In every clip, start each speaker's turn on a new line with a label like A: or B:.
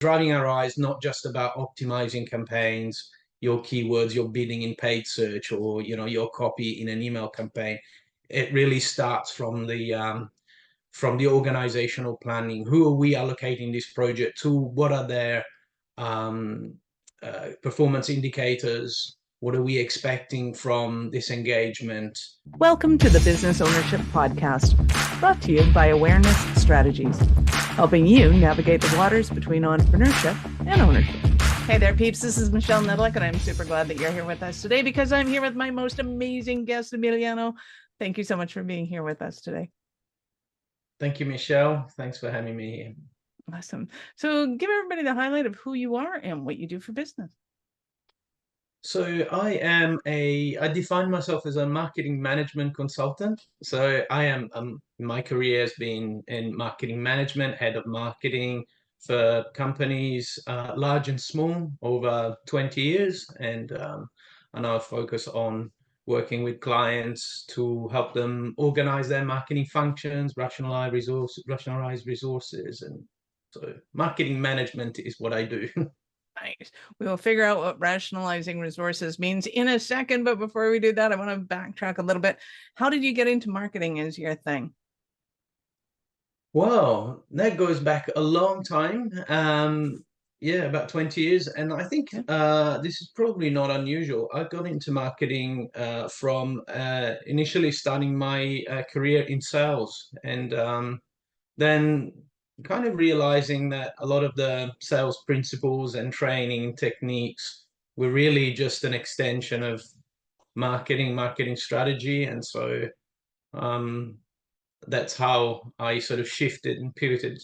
A: driving ROI is not just about optimizing campaigns, your keywords, your bidding in paid search, or your copy in an email campaign. It really starts from the organizational planning. Who are we allocating this project to? What are their performance indicators? What are we expecting from this engagement?
B: Welcome to the Business Ownership Podcast, brought to you by Awareness Strategies, helping you navigate the waters between entrepreneurship and ownership. Hey there, peeps. This is Michelle Nedlick, and I'm super glad that you're here with us today because I'm here with my most amazing guest, Emiliano. Thank you so much for being here with us today.
A: Thank you, Michelle. Thanks for having me here.
B: Awesome. So give everybody the highlight of who you are and what you do for business.
A: So I define myself as a marketing management consultant. So my career has been in marketing management, head of marketing for companies, large and small, over 20 years. And I now focus on working with clients to help them organize their marketing functions, rationalize resources. And so marketing management is what I do.
B: Nice. We will figure out what rationalizing resources means in a second. But before we do that, I want to backtrack a little bit. How did you get into marketing as your thing?
A: Well, that goes back a long time. Yeah, about 20 years. And I think this is probably not unusual. I got into marketing from initially starting my career in sales, and then kind of realizing that a lot of the sales principles and training techniques were really just an extension of marketing strategy. And so that's how I sort of shifted and pivoted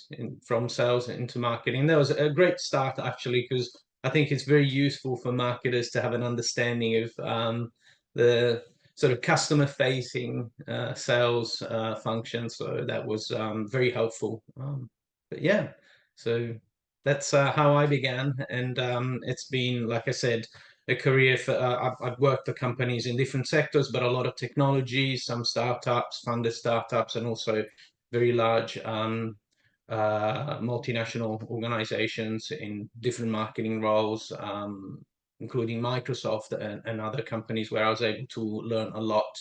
A: from sales into marketing. That was a great start, actually, because I think it's very useful for marketers to have an understanding of the sort of customer-facing sales function. So that was very helpful. But yeah, so that's how I began. And it's been, like I said, a career for I've worked for companies in different sectors, but a lot of technology, some startups, funded startups, and also very large multinational organizations in different marketing roles, including Microsoft and other companies where I was able to learn a lot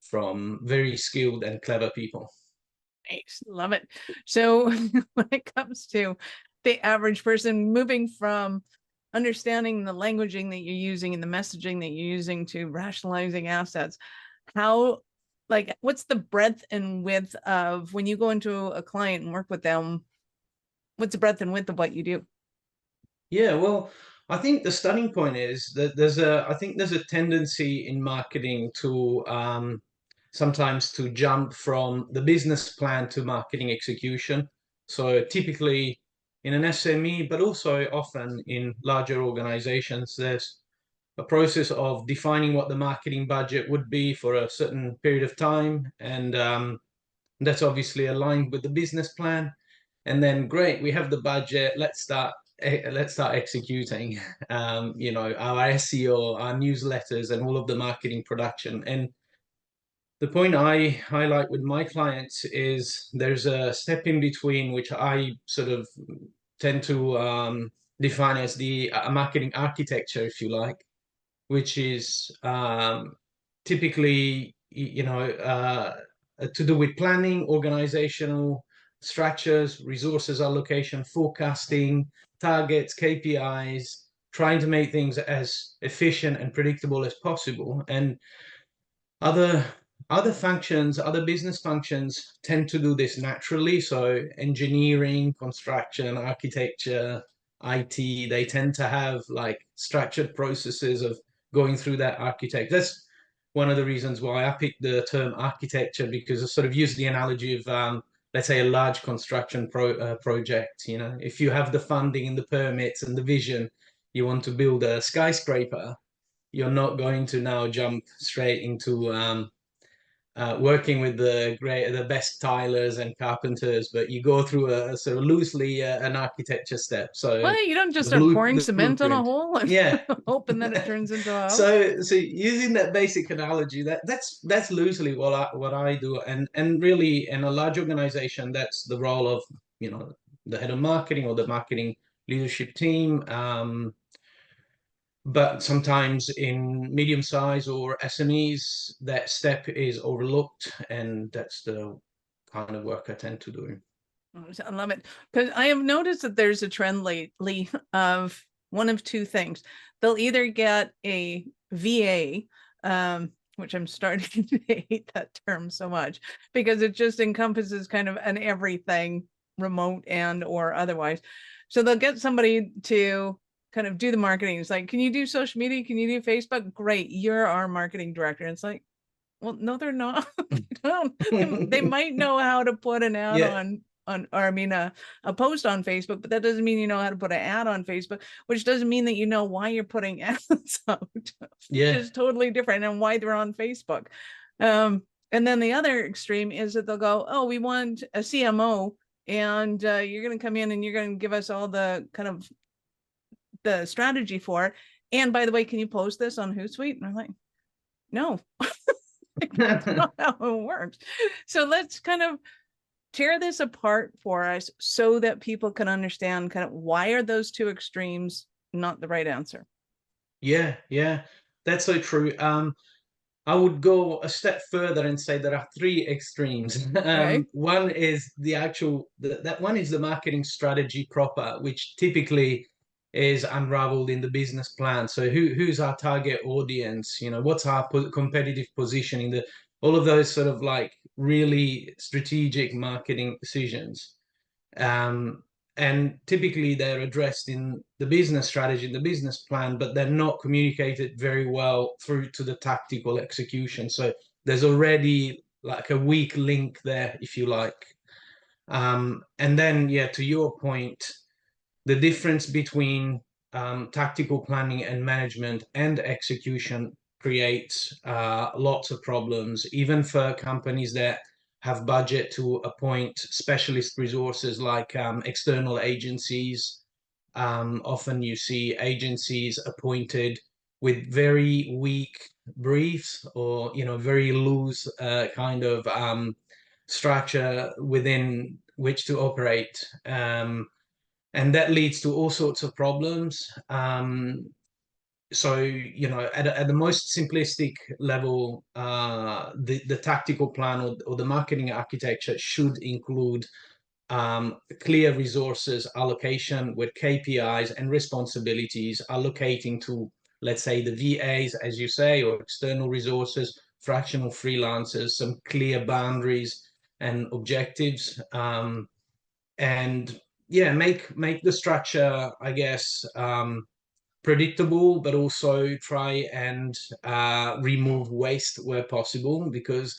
A: from very skilled and clever people.
B: Nice. Love it. So when it comes to the average person moving from understanding the languaging that you're using and the messaging that you're using to rationalizing assets, what's the breadth and width of when you go into a client and work with them? What's the breadth and width of what you do?
A: Yeah, well, I think the starting point is that I think there's a tendency in marketing to sometimes to jump from the business plan to marketing execution. So typically in an SME, but also often in larger organizations, there's a process of defining what the marketing budget would be for a certain period of time. And that's obviously aligned with the business plan. And then, great, we have the budget. Let's start executing, our SEO, our newsletters, and all of the marketing production. And the point I highlight with my clients is there's a step in between, which I sort of tend to define as the marketing architecture, if you like, which is typically, to do with planning, organizational structures, resources allocation, forecasting, targets, KPIs, trying to make things as efficient and predictable as possible. And other functions, other business functions tend to do this naturally. So engineering, construction, architecture, IT, they tend to have like structured processes of going through that architect. That's one of the reasons why I picked the term architecture, because I sort of use the analogy of, let's say, a large construction project. If you have the funding and the permits and the vision, you want to build a skyscraper, you're not going to now jump straight into working with the best tilers and carpenters, but you go through a sort of loosely an architecture step. So
B: well, you don't just start pouring cement on a hole and hoping that it turns into a house.
A: So using that basic analogy, that's loosely what I do, and really in a large organization, that's the role of the head of marketing or the marketing leadership team. But sometimes in medium size or SMEs, that step is overlooked, and that's the kind of work I tend to do.
B: I love it, because I have noticed that there's a trend lately of one of two things. They'll either get a VA, which I'm starting to hate that term so much, because it just encompasses kind of an everything, remote and or otherwise. So they'll get somebody to kind of do the marketing. It's like, can you do social media? Can you do Facebook? Great, you're our marketing director. And it's like, well, no, they're not. They might know how to put an ad
A: Yeah.
B: a post on Facebook, but that doesn't mean you know how to put an ad on Facebook, which doesn't mean that you know why you're putting ads out, which is totally different, and why they're on Facebook. And then the other extreme is that they'll go, oh, we want a CMO, and you're going to come in and you're going to give us all the kind of the strategy for it. And by the way, can you post this on Hootsuite? And I'm like, no. That's not how it works. So let's kind of tear this apart for us so that people can understand kind of why are those two extremes not the right answer.
A: Yeah, that's so true. I would go a step further and say there are three extremes.
B: Okay.
A: One is that one is the marketing strategy proper, which typically is unraveled in the business plan. So who's our target audience? What's our competitive positioning? All of those sort of like really strategic marketing decisions. And typically they're addressed in the business strategy, the business plan, but they're not communicated very well through to the tactical execution. So there's already like a weak link there, if you like. And then, yeah, to your point, the difference between tactical planning and management and execution creates lots of problems, even for companies that have budget to appoint specialist resources like external agencies. Often you see agencies appointed with very weak briefs, or very loose kind of structure within which to operate. And that leads to all sorts of problems. So, at the most simplistic level, the tactical plan or the marketing architecture should include clear resources allocation with KPIs and responsibilities allocating to, let's say, the VAs, as you say, or external resources, fractional freelancers, some clear boundaries and objectives. And yeah, make the structure, I guess, predictable, but also try and remove waste where possible, because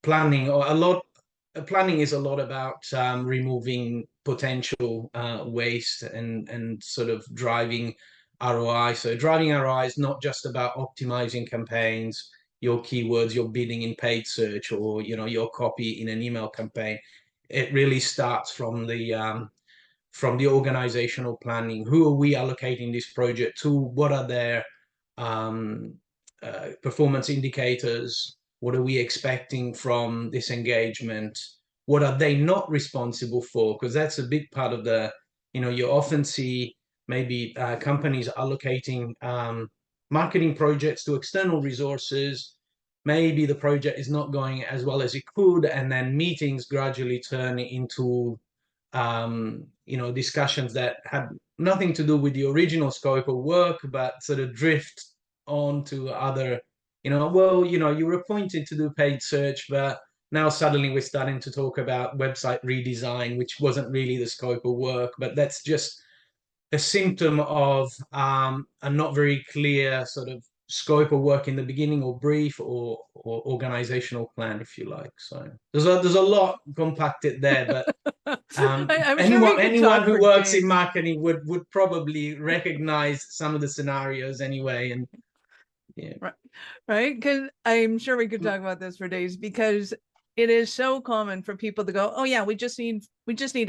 A: planning is a lot about removing potential waste and sort of driving ROI. So driving ROI is not just about optimizing campaigns, your keywords, your bidding in paid search, or your copy in an email campaign. It really starts from the organizational planning. Who are we allocating this project to? What are their performance indicators? What are we expecting from this engagement? What are they not responsible for? Because that's a big part of you often see maybe companies allocating marketing projects to external resources. Maybe the project is not going as well as it could, and then meetings gradually turn into discussions that have nothing to do with the original scope of work, but sort of drift on to other, you were appointed to do paid search, but now suddenly we're starting to talk about website redesign, which wasn't really the scope of work. But that's just a symptom of a not very clear sort of scope of work in the beginning, or brief, or organizational plan, if you like. So there's a lot compacted there, but
B: I'm sure
A: anyone who works in marketing would probably recognize some of the scenarios anyway. And yeah,
B: right, because I'm sure we could talk about this for days, because it is so common for people to go, oh yeah, we just need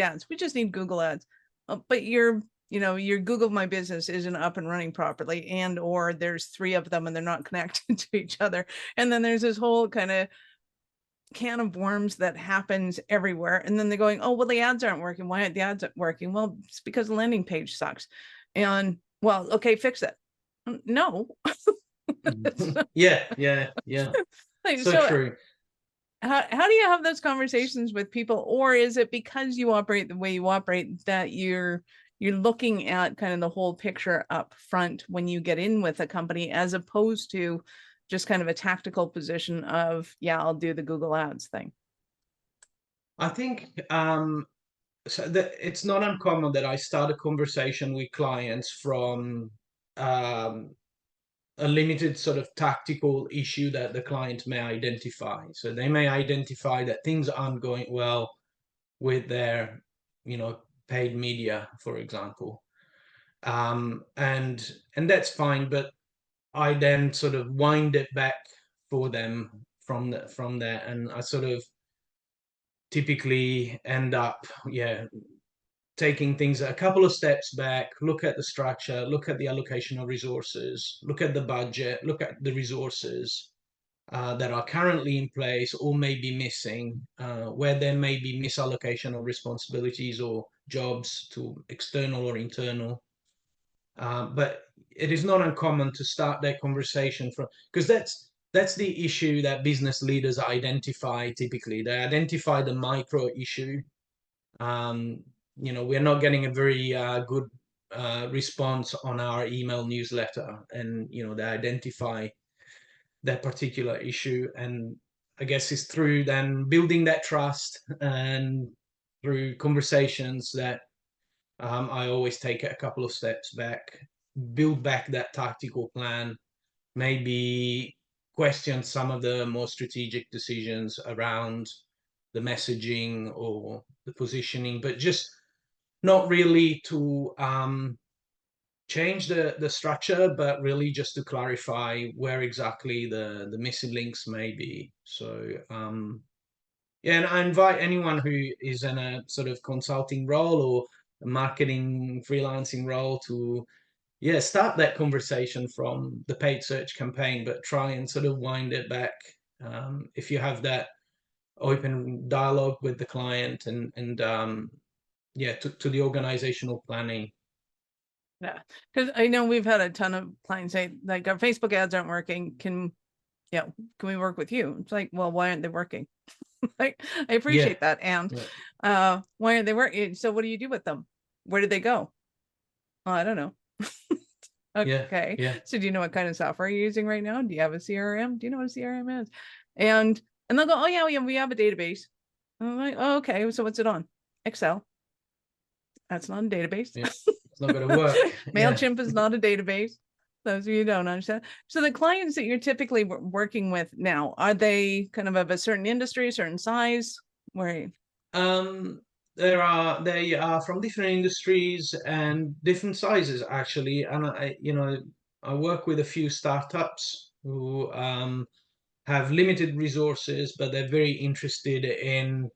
B: ads, we just need Google ads. But your Google My Business isn't up and running properly, and or there's 3 of them and they're not connected to each other, and then there's this whole kind of can of worms that happens everywhere. And then they're going, oh, well, the ads aren't working. Why aren't the ads working? Well, it's because the landing page sucks. And well, okay, fix it. No.
A: Yeah.
B: Like,
A: So true.
B: How do you have those conversations with people? Or is it because you operate the way you operate that you're looking at kind of the whole picture up front when you get in with a company, as opposed to just kind of a tactical position of, yeah, I'll do the Google Ads thing?
A: I think so that it's not uncommon that I start a conversation with clients from um, a limited sort of tactical issue that the client may identify. So they may identify that things aren't going well with their, paid media, for example, and that's fine. But I then sort of wind it back for them from there, and I sort of typically end up, taking things a couple of steps back, look at the structure, look at the allocation of resources, look at the budget, look at the resources that are currently in place or may be missing, where there may be misallocation of responsibilities or jobs to external or internal. But it is not uncommon to start that conversation from, because that's the issue that business leaders identify typically. They identify the micro issue. We're not getting a very good response on our email newsletter, and they identify that particular issue, and I guess it's through then building that trust and through conversations that I always take a couple of steps back, build back that tactical plan, maybe question some of the more strategic decisions around the messaging or the positioning, but just not really to change the structure, but really just to clarify where exactly the missing links may be. So yeah, and I invite anyone who is in a sort of consulting role or a marketing freelancing role to start that conversation from the paid search campaign, but try and sort of wind it back. If you have that open dialogue with the client and to the organizational planning.
B: Yeah, because I know we've had a ton of clients say, like, our Facebook ads aren't working. Can we work with you? It's like, well, why aren't they working? Like, I appreciate that. And why aren't they working? So what do you do with them? Where did they go? Oh, I don't know. Okay.
A: Yeah.
B: So do you know what kind of software you're using right now? Do you have a CRM? Do you know what a CRM is? And they'll go, oh yeah, we have a database. I'm like, oh, okay. So what's it on? Excel. That's not a database.
A: Yeah. It's not going to work.
B: MailChimp is not a database. Those of you who don't understand. So the clients that you're typically working with now, are they kind of a certain industry, certain size? Where?
A: They are from different industries and different sizes, actually. And I work with a few startups who have limited resources, but they're very interested in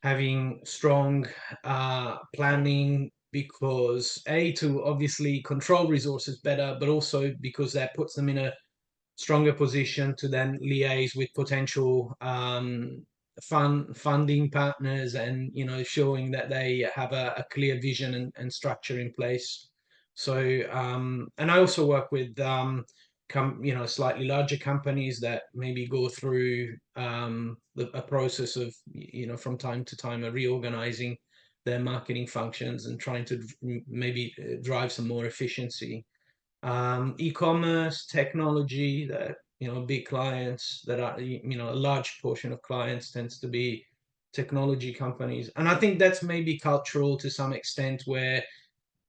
A: having strong planning, because to obviously control resources better, but also because that puts them in a stronger position to then liaise with potential funding partners, and showing that they have a clear vision and structure in place. So and I also work with slightly larger companies that maybe go through a process of from time to time reorganizing their marketing functions and trying to maybe drive some more efficiency. E-commerce, technology, that big clients that are a large portion of clients tends to be technology companies. And I think that's maybe cultural to some extent, where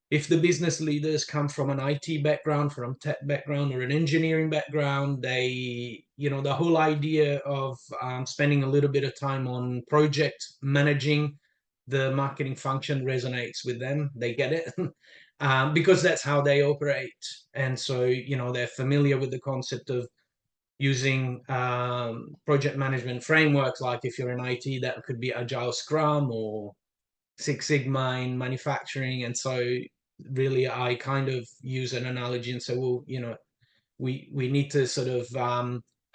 A: if the business leaders come from an IT background, from tech background, or an engineering background, they, the whole idea of spending a little bit of time on project managing the marketing function resonates with them. They get it because that's how they operate. And so, they're familiar with the concept of using project management frameworks. Like if you're in IT, that could be Agile-Scrum or Six Sigma in manufacturing. And so really I kind of use an analogy and say, well, we need to sort of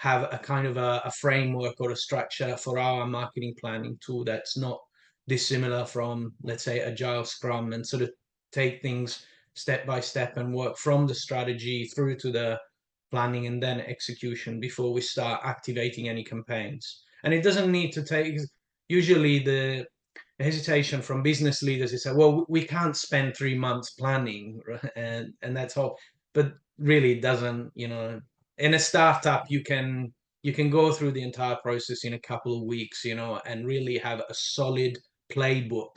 A: have a kind of a framework or a structure for our marketing planning tool that's not dissimilar from, let's say, Agile Scrum, and sort of take things step by step and work from the strategy through to the planning and then execution before we start activating any campaigns. And it doesn't need to take, usually the hesitation from business leaders is say, well, we can't spend 3 months planning, right? And that's all. But really it doesn't, in a startup, you can go through the entire process in a couple of weeks, and really have a solid playbook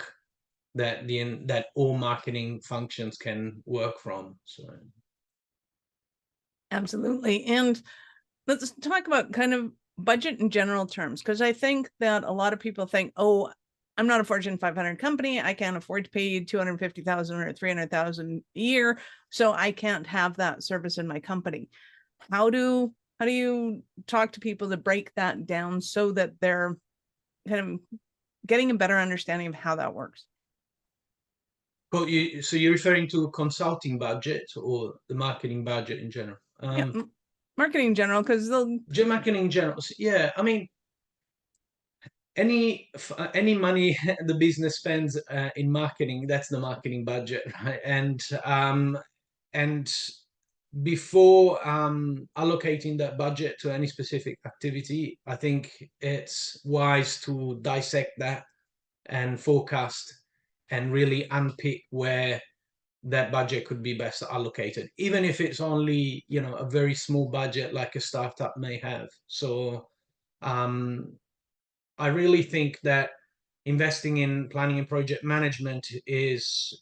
A: that all marketing functions can work from. So
B: Absolutely. And let's talk about kind of budget in general terms, because I think that a lot of people think, oh, I'm not a Fortune 500 company. I can't afford to pay you $250,000 or $300,000 a year, so I can't have that service in my company. How do you talk to people to break that down so that they're kind of getting a better understanding of how that works?
A: Well, so you're referring to consulting budget or the marketing budget in general?
B: Yeah, marketing in general, because they'll
A: Marketing in general. Yeah, I mean, any money the business spends in marketing, that's the marketing budget, right? And before allocating that budget to any specific activity, I think it's wise to dissect that and forecast and really unpick where that budget could be best allocated, even if it's only a very small budget like a startup may have. So um, I really think that investing in planning and project management is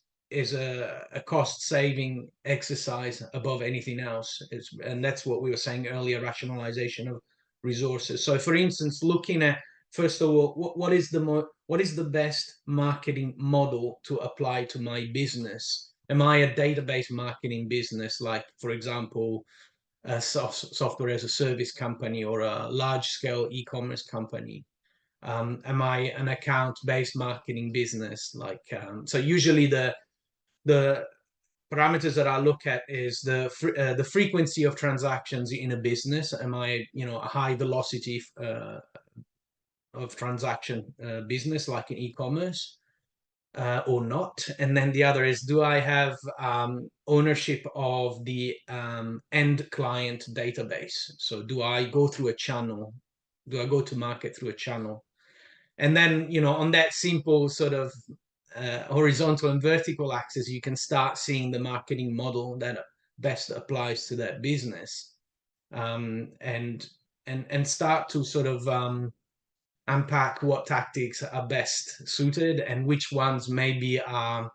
A: a cost saving exercise above anything else. And that's what we were saying earlier, rationalization of resources. So for instance, looking at, first of all, what is the best marketing model to apply to my business? Am I a database marketing business, like, for example, a software as a service company or a large scale e-commerce company? Am I an account-based marketing business? So usually the parameters that I look at is the frequency of transactions in a business. Am I a high velocity of transaction business like in e-commerce or not? And then the other is, do I have ownership of the end client database? So do I go through a channel? Do I go to market through a channel? And then, on that simple sort of horizontal and vertical axis, you can start seeing the marketing model that best applies to that business, and start to sort of unpack what tactics are best suited and which ones maybe are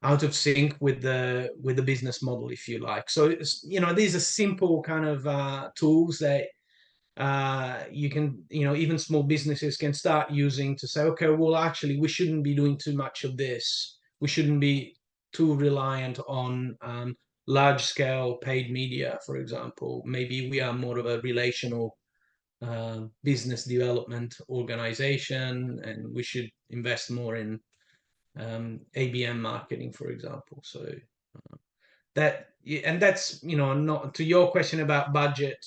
A: out of sync with the business model, if you like. So these are simple kind of tools that you can, even small businesses can start using to say, okay, well, actually, we shouldn't be doing too much of this. We shouldn't be too reliant on large scale paid media, for example. Maybe we are more of a relational business development organization, and we should invest more in ABM marketing, for example. So that's not to your question about budget.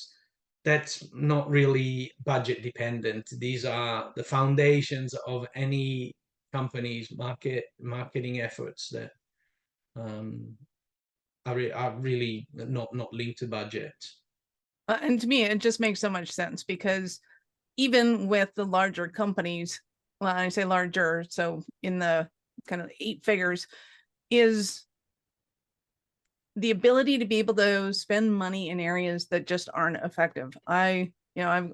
A: That's not really budget dependent. These are the foundations of any company's marketing efforts that are really not linked to budget.
B: And to me, it just makes so much sense, because even with the larger companies, well, I say larger, so in the kind of 8 figures, is the ability to be able to spend money in areas that just aren't effective. I've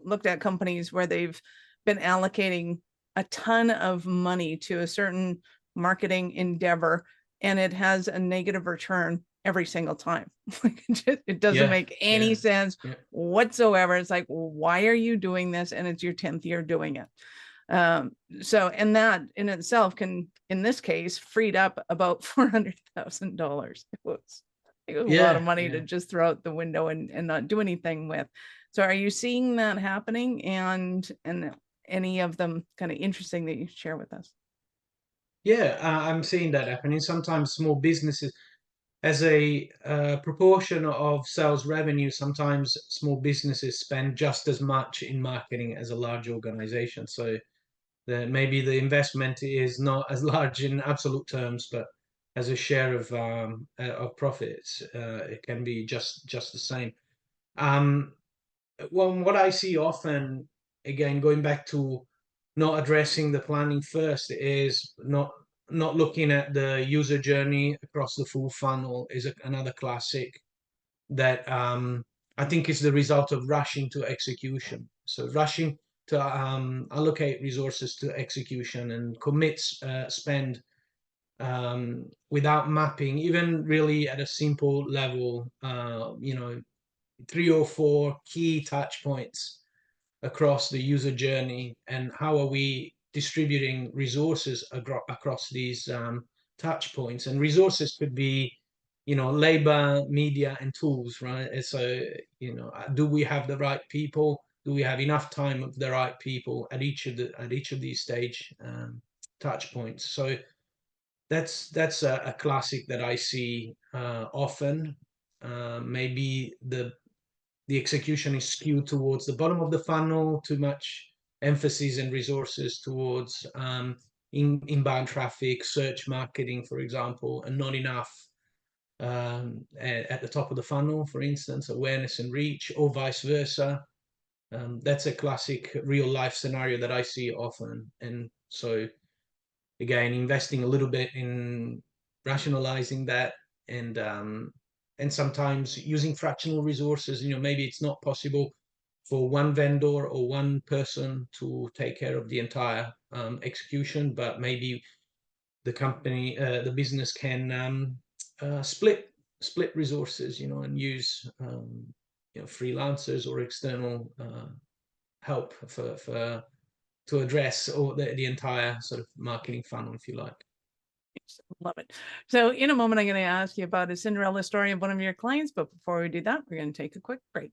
B: looked at companies where they've been allocating a ton of money to a certain marketing endeavor, and it has a negative return every single time. It doesn't make any sense whatsoever. It's like, well, why are you doing this? And it's your 10th year doing it. And that in itself can, in this case, freed up about $400,000. It was a lot of money to just throw out the window and not do anything with. So are you seeing that happening, and any of them kind of interesting that you share with us?
A: Yeah, I'm seeing that happening. Sometimes small businesses, as a proportion of sales revenue, sometimes small businesses spend just as much in marketing as a large organization. So maybe the investment is not as large in absolute terms, but as a share of profits, it can be just the same. Well, what I see often, again, going back to not addressing the planning first, is not looking at the user journey across the full funnel is another classic that I think is the result of rushing to execution. So rushing to allocate resources to execution and commit spend without mapping, even really at a simple level, 3 or 4 key touch points across the user journey, and how are we distributing resources across these touch points. And resources could be, labor, media, and tools, right? And so, do we have the right people? Do we have enough time of the right people at each of these stage touch points? So that's a classic that I see often. Maybe the execution is skewed towards the bottom of the funnel, too much emphasis and resources towards inbound traffic, search marketing, for example, and not enough at the top of the funnel, for instance, awareness and reach, or vice versa. That's a classic real life scenario that I see often. And so, again, investing a little bit in rationalizing that, and sometimes using fractional resources. Maybe it's not possible for one vendor or one person to take care of the entire execution, but maybe the business can split resources, and use freelancers or external help for to address all the entire sort of marketing funnel, if you like.
B: Love it. So in a moment, I'm going to ask you about a Cinderella story of one of your clients. But before we do that, we're going to take a quick break.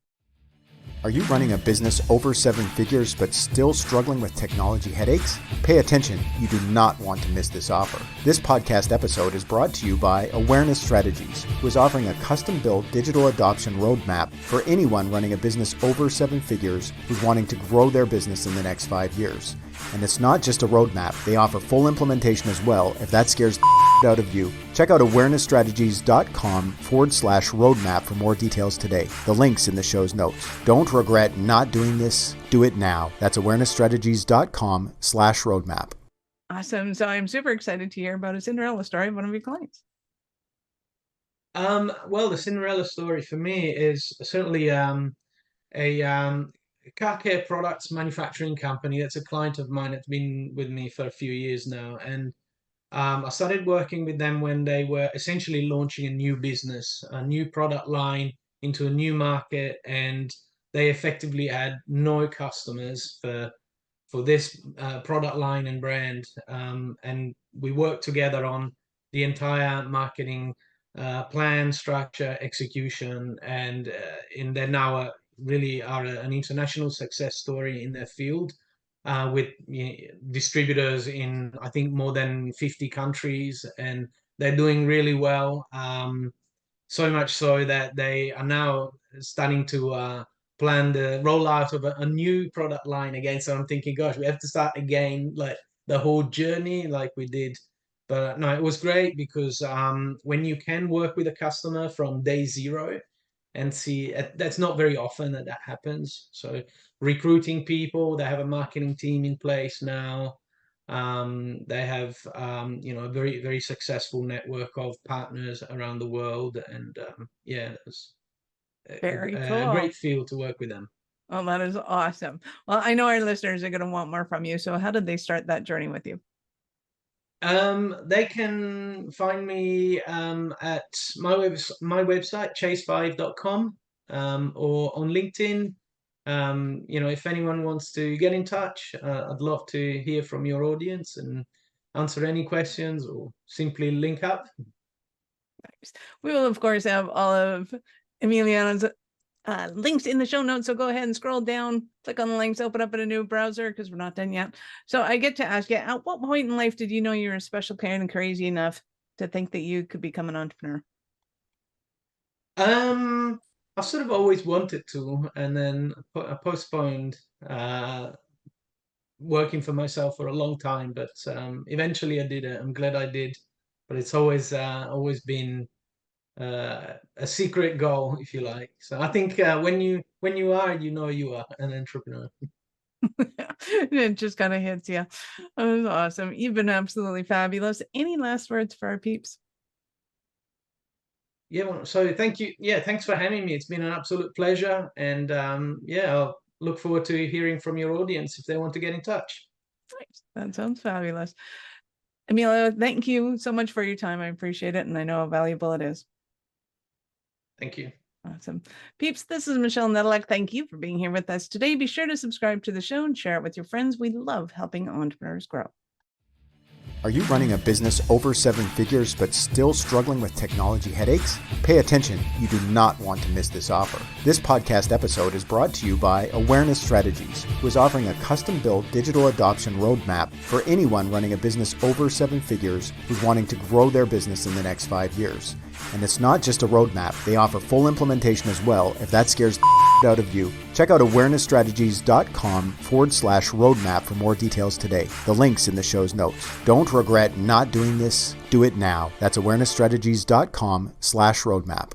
C: Are you running a business over 7 figures but still struggling with technology headaches? Pay attention. You do not want to miss this offer. This podcast episode is brought to you by Awareness Strategies, who is offering a custom-built digital adoption roadmap for anyone running a business over 7 figures who's wanting to grow their business in the next 5 years. And it's not just a roadmap. They offer full implementation as well, if that scares the out of you. Check out awarenessstrategies.com/roadmap for more details today. The link's in the show's notes. Don't regret not doing this. Do it now. That's awarenessstrategies.com/roadmap.
B: Awesome. So I'm super excited to hear about a Cinderella story of one of your clients.
A: Well, the Cinderella story for me is certainly a car care products manufacturing company. That's a client of mine that's been with me for a few years now. And I started working with them when they were essentially launching a new business, a new product line into a new market, and they effectively had no customers for this product line and brand. And we worked together on the entire marketing plan, structure, execution, and they're now really are an international success story in their field. With distributors in, I think, more than 50 countries, and they're doing really well. So much so that they are now starting to plan the rollout of a new product line again. So I'm thinking, gosh, we have to start again, like the whole journey, like we did. But no, it was great because when you can work with a customer from day zero and see, that's not very often that happens. So recruiting people, they have a marketing team in place now. They have a very, very successful network of partners around the world, and it was
B: Very
A: a
B: cool.
A: great field to work with them.
B: Oh, that is awesome. Well, I know our listeners are going to want more from you. So how did they start that journey with you?
A: They can find me at my website, chase5.com, or on LinkedIn. If anyone wants to get in touch, I'd love to hear from your audience and answer any questions, or simply link up.
B: We will, of course, have all of Emiliano's links in the show notes. So go ahead and scroll down, click on the links, open up in a new browser, because we're not done yet. So I get to ask you, at what point in life did you know you were a special kind and crazy enough to think that you could become an entrepreneur?
A: I sort of always wanted to, and then I postponed working for myself for a long time. But eventually, I did it. I'm glad I did. But it's always been a secret goal, if you like. So I think when you are, you are an entrepreneur.
B: It just kind of hits you. That was awesome. You've been absolutely fabulous. Any last words for our peeps?
A: Yeah, well, so thank you. Yeah, thanks for having me. It's been an absolute pleasure. And I'll look forward to hearing from your audience if they want to get in touch.
B: Nice. That sounds fabulous. Emiliano, thank you so much for your time. I appreciate it, and I know how valuable it is.
A: Thank you.
B: Awesome. Peeps, this is Michelle Nedelec. Thank you for being here with us today. Be sure to subscribe to the show and share it with your friends. We love helping entrepreneurs grow.
C: Are you running a business over 7 figures but still struggling with technology headaches? Pay attention, you do not want to miss this offer. This podcast episode is brought to you by Awareness Strategies, who is offering a custom-built digital adoption roadmap for anyone running a business over 7 figures who's wanting to grow their business in the next 5 years. And it's not just a roadmap, they offer full implementation as well if that scares the out of you. Check out awarenessstrategies.com/roadmap for more details today. The link's in the show's notes. Don't regret not doing this. Do it now. That's awarenessstrategies.com/roadmap.